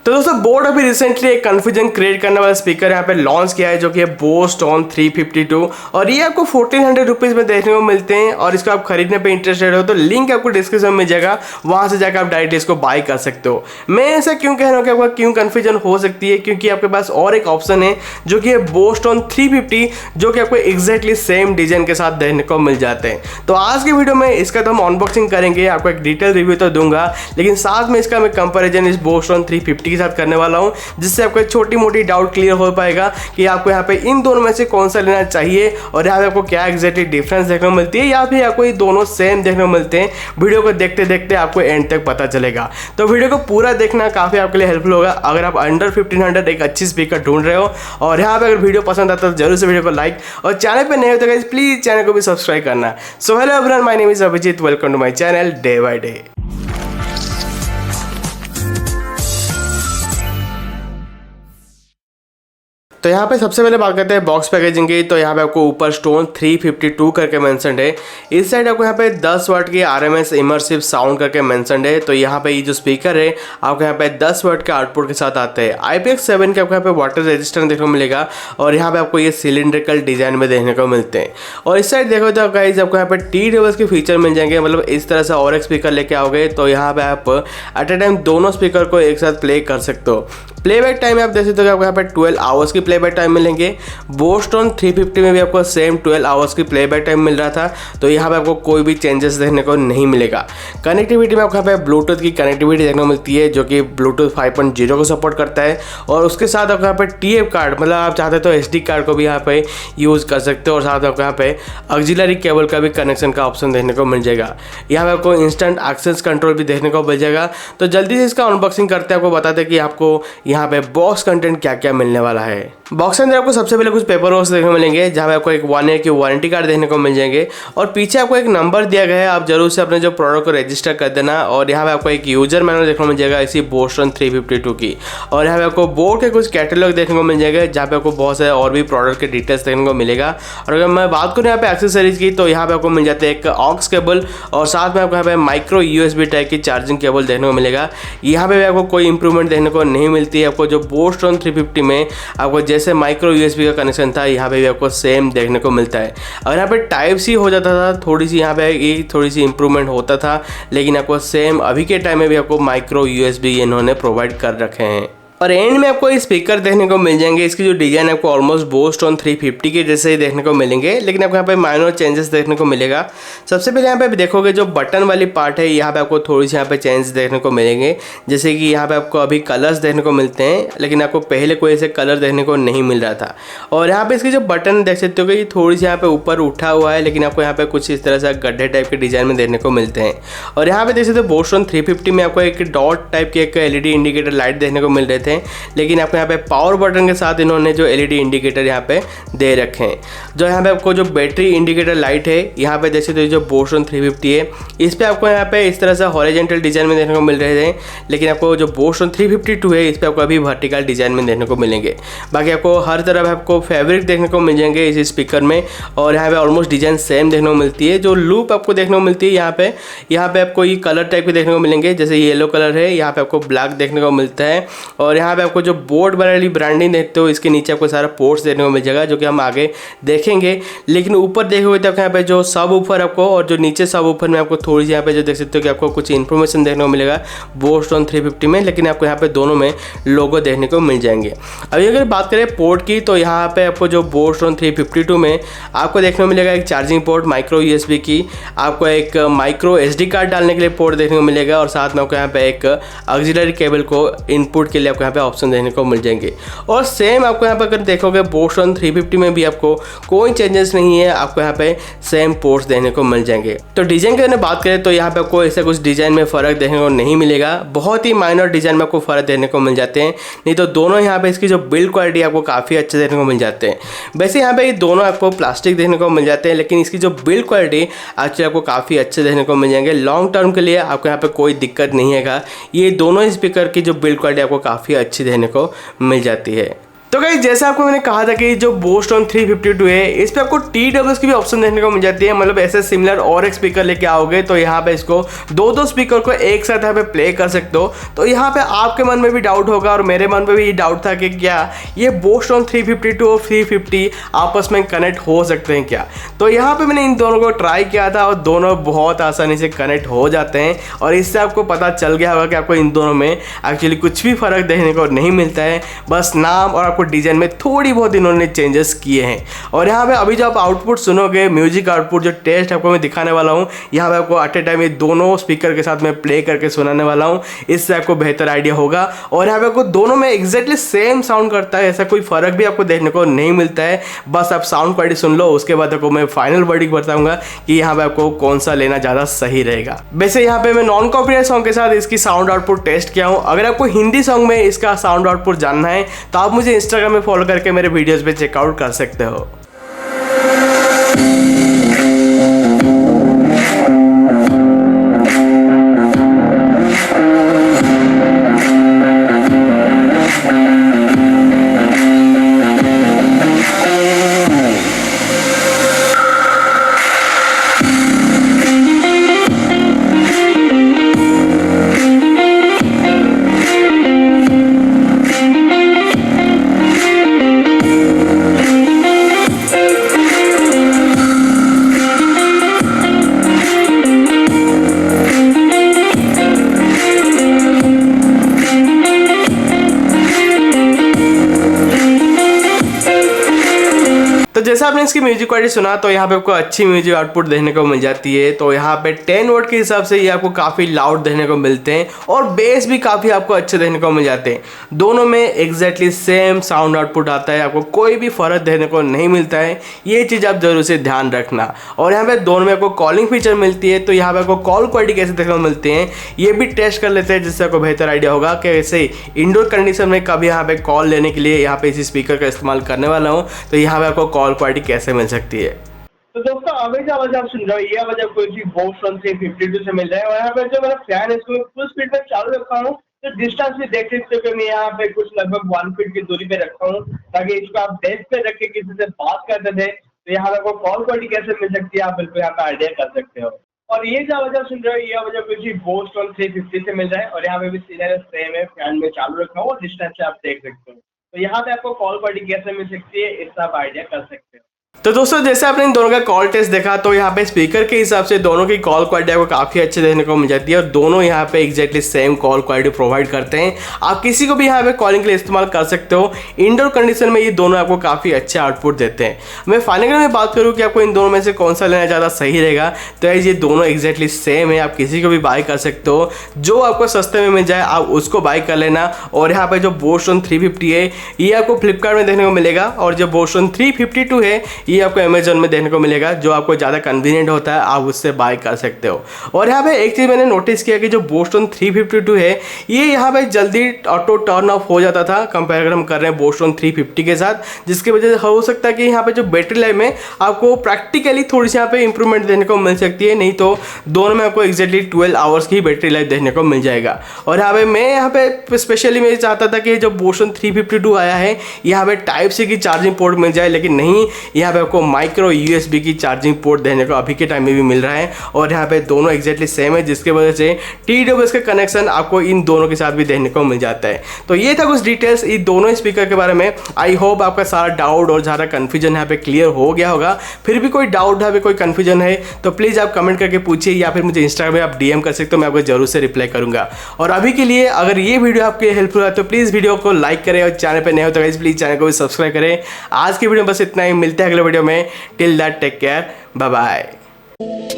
तो दोस्तों बोट अभी रिसेंटली एक कन्फ्यूजन क्रिएट करने वाला स्पीकर यहाँ पे लॉन्च किया है जो कि है बोस टोन 352 और ये आपको 1400 रुपीज़ में देखने को मिलते हैं और इसको आप खरीदने पे इंटरेस्टेड हो तो लिंक आपको डिस्क्रिप्शन में मिल जाएगा, वहाँ से जाकर आप डायरेक्ट इसको बाय कर सकते हो। मैं ऐसा क्यों कह रहा हूँ कि आपका क्यों कन्फ्यूजन हो सकती है, क्योंकि आपके पास और एक ऑप्शन है जो कि है बोस टोन 350 जो कि आपको एग्जैक्टली सेम डिजाइन के साथ देखने को मिल जाते हैं। तो आज की वीडियो में इसका तो हम अनबॉक्सिंग करेंगे, आपको एक डिटेल रिव्यू तो दूंगा, लेकिन साथ में इसका मैं कंपेरिजन इस बोस टोन 350 के साथ करने वाला हूं, जिससे आपको छोटी मोटी डाउट क्लियर हो पाएगा कि आपको यहाँ पे इन दोनों में से कौन सा लेना चाहिए और यहाँ पे आपको क्या एग्जैक्टली डिफरेंस देखने को मिलती है या फिर आपको ये दोनों सेम देखने को मिलते हैं। वीडियो को देखते देखते आपको एंड तक पता चलेगा, तो वीडियो को पूरा देखना काफी आपके लिए हेल्पफुल होगा। अगर आप अंडर 1500 एक अच्छी स्पीकर ढूंढ रहे हो और यहाँ पे अगर वीडियो पसंद आता है तो जरूर से वीडियो को लाइक और चैनल पे नए हो तो गाइस प्लीज चैनल को भी सब्सक्राइब करना। So hello everyone, my name is Abhijeet, welcome to my channel day by day. तो यहाँ पे सबसे पहले बात करते हैं बॉक्स पैकेजिंग की। तो यहाँ पे आपको ऊपर स्टोन 352 करके मेंशन्ड है, इस साइड आपको यहाँ पे 10 वाट की RMS इमर्सिव साउंड करके मेंशन्ड है। तो यहाँ पे ये जो स्पीकर है आपको यहाँ पे 10 वाट के आउटपुट के साथ आते हैं। IPX7 के आपको यहाँ पे वाटर रेजिस्टेंस देखने को मिलेगा और यहाँ पे आपको ये सिलिंड्रिकल डिजाइन में देखने को मिलते हैं। और इस साइड देखो तो गाइस आपको यहाँ पे T-Levels के फीचर मिल जाएंगे, मतलब इस तरह से और एक स्पीकर लेके आओगे तो यहाँ पे आप एट ए टाइम दोनों स्पीकर को एक साथ प्ले कर सकते हो। प्लेबैक टाइम आप देख सकते हो, आपको यहाँ पे 12 आवर्स की प्लेबैक टाइम मिलेंगे। बोस टोन 350 में भी आपको सेम 12 आवर्स की प्लेबैक टाइम मिल रहा था, तो यहाँ पे आपको कोई भी चेंजेस देखने को नहीं मिलेगा। कनेक्टिविटी में आपको यहाँ पे ब्लूटूथ की कनेक्टिविटी देखने को मिलती है जो कि ब्लूटूथ 5.0 को सपोर्ट करता है और उसके साथ आपको यहाँ पे TF कार्ड, मतलब आप चाहते तो SD कार्ड को भी यहाँ पे यूज़ कर सकते हो और साथ में आपको यहाँ पे ऑक्सिलरी केबल का भी कनेक्शन का ऑप्शन देखने को मिल जाएगा। यहाँ पे आपको इंस्टेंट एक्सेस कंट्रोल भी देखने को मिल जाएगा। तो जल्दी से इसका अनबॉक्सिंग करते हैं, आपको बताते हैं कि आपको यहाँ पे बॉक्स कंटेंट क्या क्या मिलने वाला है। बॉक्स के अंदर आपको सबसे पहले कुछ पेपर वर्क देखने को मिलेंगे, जहाँ पे आपको एक 1 ईयर की वारंटी कार्ड देखने को मिल जाएंगे और पीछे आपको एक नंबर दिया गया है, आप जरूर से अपने जो प्रोडक्ट को रजिस्टर कर देना। और यहाँ पे आपको एक यूजर मैनुअल देखने को मिल जाएगा इसी बोस टोन 352 की, और यहाँ पे आपको बोर्ड के कुछ कैटलॉग देखने को मिल जाएगा जहाँ पे आपको बहुत सारे और भी प्रोडक्ट के डिटेल्स देखने को मिलेगा। और अगर मैं बात करूँ यहाँ पे एक्सेसरीज की, तो यहाँ पे आपको मिल जाता है एक ऑक्स केबल और साथ में आपको यहाँ पे माइक्रो USB टाइप की चार्जिंग केबल देखने को मिलेगा। यहाँ पे भी आपको कोई इंप्रूवमेंट देखने को नहीं मिलती है। आपको जो बोस टोन 350 में आपको जैसे माइक्रो USB का कनेक्शन था, यहाँ पे भी आपको सेम देखने को मिलता है। अगर यहाँ पे टाइप C हो जाता था थोड़ी सी, यहाँ पे थोड़ी सी इंप्रूवमेंट होता था, लेकिन आपको सेम अभी के टाइम में भी आपको माइक्रो USB इन्होंने प्रोवाइड कर रखे हैं। और एंड में आपको ये स्पीकर देखने को मिल जाएंगे, इसकी जो डिजाइन आपको ऑलमोस्ट बोस टोन 350 के जैसे ही देखने को मिलेंगे, लेकिन आपको यहाँ पे माइनर चेंजेस देखने को मिलेगा। सबसे पहले यहाँ पे देखोगे जो बटन वाली पार्ट है, यहाँ पे आपको थोड़ी सी यहाँ पे चेंज देखने को मिलेंगे, जैसे कि यहाँ पे आपको अभी कलर्स देखने को मिलते हैं, लेकिन आपको पहले कोई ऐसे कलर देखने को नहीं मिल रहा था। और यहाँ पे इसकी जो बटन देख सकते हो कि थोड़ी सी यहाँ पे ऊपर उठा हुआ है, लेकिन आपको यहाँ पे कुछ इस तरह से गड्ढे टाइप के डिजाइन में देखने को मिलते हैं। और यहाँ पे देख सकते हो बोस टोन 350 में आपको एक डॉट टाइप की एक LED इंडिकेटर लाइट देखने को मिल रहे थे, लेकिन आपको यहाँ पे पावर बटन के साथ इन्होंने जो LED इंडिकेटर यहाँ पे दे रखे हैं। जो यहाँ पे आपको जो बैटरी इंडिकेटर लाइट है, यहाँ पे जैसे तो जो बोस टोन 350 है, इस पे आपको यहाँ पे इस तरह से हॉरिजॉन्टल डिजाइन में देखने को मिल रहे थे, लेकिन आपको जो बोस टोन 352 है इस पे आपको अभी वर्टिकल डिजाइन में देखने को मिलेंगे। बाकी आपको हर तरफ आपको फैब्रिक देखने को मिल जाएंगे इस स्पीकर में, और यहाँ पे ऑलमोस्ट डिजाइन सेम देखने को मिलती है। जो लूप आपको देखने को मिलती है यहाँ पे आपको ये कलर टाइप के देखने को मिलेंगे, जैसे येलो कलर है, यहाँ पे आपको ब्लैक देखने को मिलता है। और यहाँ पे आपको जो बोर्ड वाली ब्रांडिंग देखते हो, इसके नीचे आपको सारा पोर्ट्स देखने को मिल जाएगा, जो कि हम आगे देखेंगे। लेकिन ऊपर देखोगे तो यहाँ पे जो सब ऊपर आपको और जो नीचे सब ऊपर में आपको थोड़ी सी यहाँ पे जो देख सकते हो कि आपको कुछ इन्फॉर्मेशन देखने को मिलेगा बोस टोन 350 में, लेकिन आपको यहाँ पे दोनों में लोगो देखने को मिल जाएंगे। अभी अगर बात करें पोर्ट की, तो यहाँ पे आपको जो बोस टोन 352 में आपको देखने को मिलेगा एक चार्जिंग पोर्ट माइक्रो USB की, आपको एक माइक्रो SD कार्ड डालने के लिए पोर्ट देखने को मिलेगा, और साथ में आपको यहाँ पे एक ऑक्सिलरी केबल को इनपुट के लिए आपको यहाँ पे ऑप्शन देखने को मिल जाएंगे। और सेम आपको यहाँ पे अगर देखोगे बोस टोन 350 में भी आपको कोई चेंजेस नहीं है, आपको यहाँ पे सेम पोर्ट्स देखने को मिल जाएंगे। तो डिजाइन की अगर बात करें तो यहाँ पे आपको ऐसा कुछ डिजाइन में फर्क देखने को नहीं मिलेगा, बहुत ही माइनर डिजाइन में आपको फर्क देखने को मिल जाते हैं। नहीं तो दोनों यहाँ पे इसकी जो बिल्ड क्वालिटी आपको काफ़ी अच्छे देखने को मिल जाते हैं। वैसे यहाँ पे ये दोनों आपको प्लास्टिक देखने को मिल जाते हैं, लेकिन इसकी जो बिल्ड क्वालिटी एक्चुअली आपको काफ़ी अच्छे देखने को मिल जाएंगे। लॉन्ग टर्म के लिए आपको यहाँ पे कोई दिक्कत नहीं है। ये दोनों स्पीकर की जो बिल्ड क्वालिटी आपको काफ़ी अच्छी देखने को मिल जाती है। तो गाइस जैसे आपको मैंने कहा था कि जो बोस्टोन 352 है इस पे आपको TWS की भी ऑप्शन देखने को मिल जाती है। मतलब ऐसे सिमिलर और एक स्पीकर लेके आओगे तो यहाँ पे इसको दो स्पीकर को एक साथ यहाँ पे प्ले कर सकते हो। तो यहाँ पे आपके मन में भी डाउट होगा और मेरे मन में भी डाउट था कि क्या ये बोस्टोन 352 और 350 आपस में कनेक्ट हो सकते हैं क्या। तो यहाँ पे मैंने इन दोनों को ट्राई किया था और दोनों बहुत आसानी से कनेक्ट हो जाते हैं और इससे आपको पता चल गया होगा कि आपको इन दोनों में एक्चुअली कुछ भी फर्क देखने को नहीं मिलता है, बस नाम और आपको डिजाइन में थोड़ी बहुत इन्होंने चेंजेस किए हैं। और यहाँ पे अभी जो आप आउटपुट सुनोगे, म्यूजिक आउटपुट जो टेस्ट आपको मैं दिखाने वाला हूँ, यहाँ पे आपको एट ए टाइम ये दोनों स्पीकर के साथ मैं प्ले करके सुनाने वाला हूँ, इससे आपको बेहतर आइडिया होगा। और यहाँ पे आपको दोनों में एग्जैक्टली सेम साउंड करता है, ऐसा कोई फर्क भी आपको देखने को नहीं मिलता है। बस आप साउंड क्वालिटी सुन लो, उसके बाद आपको मैं फाइनल वर्डिक्ट बताऊंगा कि यहाँ पे आपको कौन सा लेना ज़्यादा सही रहेगा। वैसे यहाँ पे मैं नॉन कॉपीराइट सॉन्ग के साथ इसकी साउंड आउटपुट टेस्ट किया हूँ। अगर आपको हिंदी सॉन्ग में इसका साउंड आउटपुट जानना है तो आप मुझे इंस्टाग्राम में फॉलो करके मेरे वीडियोस पे चेकआउट कर सकते हो। तो जैसा आपने इसकी म्यूजिक क्वालिटी सुना तो यहाँ पे आपको अच्छी म्यूजिक आउटपुट देखने को मिल जाती है। तो यहाँ पे 10 वोट के हिसाब से ये आपको काफ़ी लाउड देखने को मिलते हैं और बेस भी काफ़ी आपको अच्छे देखने को मिल जाते हैं। दोनों में एग्जैक्टली सेम साउंड आउटपुट आता है, आपको कोई भी फर्क देखने को नहीं मिलता है। ये चीज़ आप जरूर से ध्यान रखना। और यहाँ पे दोनों में आपको कॉलिंग फीचर मिलती है, तो यहाँ पे आपको कॉल क्वालिटी कैसे देखने को मिलते हैं ये भी टेस्ट कर लेते हैं, जिससे आपको बेहतर आइडिया होगा कि ऐसे इंडोर कंडीशन में कभी यहाँ पे कॉल लेने के लिए यहाँ पे इसी स्पीकर का इस्तेमाल करने वाला हूँ, तो यहाँ पे आपको कॉल क्वालिटी कैसे मिल सकती है। तो दोस्तों अभी जो आवाज आप सुन रहे हो ये आवाज आपको बोस्टन 352 से मिल रहा है। और यहाँ पे जो मेरा फैन है इसको मैं फुल स्पीड में चालू रखा हूँ, तो डिस्टेंस भी देख सकते हो कि मैं यहाँ पे कुछ लगभग 1 फीट की दूरी पे रखा हूँ, ताकि इसको आप डेस्क पे रख के किसी से बात करते थे तो यहाँ पे आपको कॉल क्वालिटी कैसे मिल सकती है आप बिल्कुल यहाँ पे आइडिया कर सकते हो। और ये जो आवाज आप सुन रहे हो ये आवाज आपको बोस्टन 350 से मिल रहा है। और यहाँ पे भी सीधा सेम है, फैन में चालू रखा हूँ और डिस्टेंस से आप देख सकते हो। तो यहाँ पे आपको कॉल क्वालिटी कैसे मिल सकती है इससे आप आइडिया कर सकते हो। तो दोस्तों जैसे आपने इन दोनों का कॉल टेस्ट देखा तो यहाँ पे स्पीकर के हिसाब से दोनों की कॉल क्वालिटी आपको काफ़ी अच्छे देखने को मिल जाती है और दोनों यहाँ पे exactly same call quality provide करते हैं। आप किसी को भी यहाँ पे कॉलिंग के लिए इस्तेमाल कर सकते हो। इंडोर कंडीशन में ये दोनों आपको काफ़ी अच्छे आउटपुट देते हैं। मैं फाइनली में बात करूँ कि आपको इन दोनों में से कौन सा लेना ज़्यादा सही रहेगा, तो ये दोनों एग्जैक्टली सेम है, आप किसी को भी बाय कर सकते हो। जो आपको सस्ते में मिल जाए आप उसको बाय कर लेना। और यहाँ पे जो बोस्टन 350 है ये आपको फ्लिपकार्ट में देखने को मिलेगा और जो बोस्टन 352 है ये आपको अमेजोन में देखने को मिलेगा। जो आपको ज़्यादा कन्वीनियंट होता है आप उससे बाय कर सकते हो। और यहाँ पे एक चीज़ मैंने नोटिस किया कि जो बोस्टन 352 है ये यहाँ पे जल्दी ऑटो टर्न ऑफ हो जाता था कंपेयर अगर हम कर रहे हैं बोस्टन 350 के साथ, जिसकी वजह से हो सकता है कि यहाँ पे जो बैटरी लाइफ में आपको प्रैक्टिकली थोड़ी सी यहाँ पे इंप्रूवमेंट देखने को मिल सकती है। नहीं तो दोनों में आपको एक्जैक्टली 12 आवर्स की बैटरी लाइफ देखने को मिल जाएगा। और यहाँ पे स्पेशली मैं चाहता था कि जो बोस्टन 352 आया है यहाँ पे टाइप सी की चार्जिंग पोर्ट मिल जाए, लेकिन नहीं, यहाँ पे आपको माइक्रो USB की चार्जिंग पोर्ट देने को अभी के टाइम में भी मिल रहा है। और यहाँ पे दोनों एग्जैक्टली सेम है, जिसके वजह से TWS का कनेक्शन आपको इन दोनों के साथ भी देखने को मिल जाता है। तो ये था कुछ डिटेल्स इन दोनों स्पीकर के बारे में। आई होप आपका सारा डाउट और सारा कन्फ्यूजन यहाँ पे क्लियर हो गया होगा। फिर भी कोई डाउट है, कोई कन्फ्यूजन है तो प्लीज़ आप कमेंट करके पूछिए या फिर मुझे इंस्टाग्राम में आप DM कर सकते हो, मैं आपको जरूर से रिप्लाई करूँगा। और अभी के लिए अगर ये वीडियो आपके हेल्पफुल है तो प्लीज़ वीडियो को लाइक करें और चैनल पर नए हो तो प्लीज़ चैनल को भी सब्सक्राइब करें। आज की वीडियो में बस इतना ही, मिलते हैं अगले वीडियो में। Till that take care, bye bye.